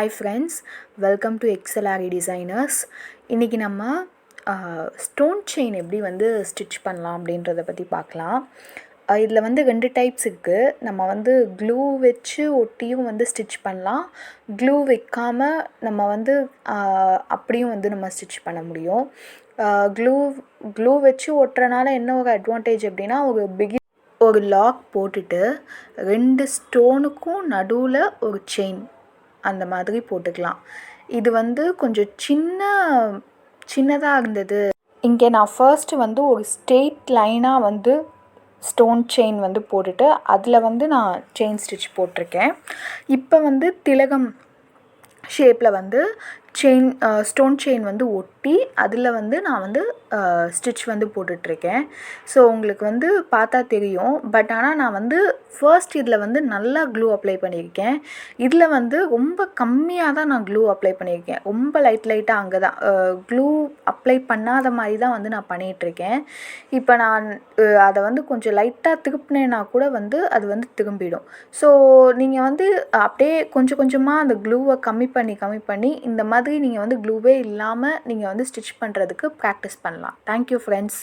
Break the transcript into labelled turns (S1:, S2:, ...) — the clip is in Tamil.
S1: Hi friends, welcome to Excellary designers. இன்றைக்கி நம்ம ஸ்டோன் செயின் எப்படி வந்து ஸ்டிச் பண்ணலாம் அப்படின்றத பற்றி பார்க்கலாம். இதில் வந்து 2 டைப்ஸ் இருக்குது. நம்ம வந்து க்ளூ வச்சு ஒட்டியும் வந்து ஸ்டிச் பண்ணலாம். க்ளூ வைக்காமல் நம்ம வந்து அப்படியும் வந்து நம்ம ஸ்டிச் பண்ண முடியும். க்ளூ வச்சு ஒட்டுறனால என்ன ஒரு அட்வான்டேஜ் அப்படின்னா, ஒரு லாக் போட்டுட்டு 2 ஸ்டோனுக்கும் நடுவில் ஒரு செயின் அந்த மாதிரி போட்டுக்கலாம். இது வந்து கொஞ்சம் சின்னதாக இருந்தது. இங்கே நான் ஃபர்ஸ்ட்டு வந்து ஒரு ஸ்ட்ரெயிட் லைனாக வந்து ஸ்டோன் செயின் வந்து போட்டுட்டு அதில் வந்து நான் செயின் ஸ்டிச் போட்டிருக்கேன். இப்போ வந்து திலகம் ஷேப்பில் வந்து ஸ்டோன் செயின் வந்து ஒட்டி அதில் வந்து நான் வந்து ஸ்டிச் வந்து போட்டுட்ருக்கேன். ஸோ உங்களுக்கு வந்து பார்த்தா தெரியும். பட் ஆனால் நான் வந்து ஃபர்ஸ்ட் இதில் வந்து நல்லா க்ளூ அப்ளை பண்ணியிருக்கேன். இதில் வந்து ரொம்ப கம்மியாக தான் நான் க்ளூ அப்ளை பண்ணியிருக்கேன். ரொம்ப லைட்டாக அங்கே தான் க்ளூ அப்ளை பண்ணாத மாதிரி தான் வந்து நான் பண்ணிகிட்ருக்கேன். இப்போ நான் அதை வந்து கொஞ்சம் லைட்டாக திருப்பினேன்னா கூட வந்து அது வந்து திரும்பிடும். ஸோ நீங்கள் வந்து அப்படியே கொஞ்சம் கொஞ்சமாக அந்த க்ளூவை கம்மி பண்ணி இந்த மாதிரி நீங்கள் வந்து க்ளூவே இல்லாமல் நீங்கள் வந்து ஸ்டிச் பண்ணுறதுக்கு ப்ராக்டிஸ் பண்ணலாம். Thank you friends.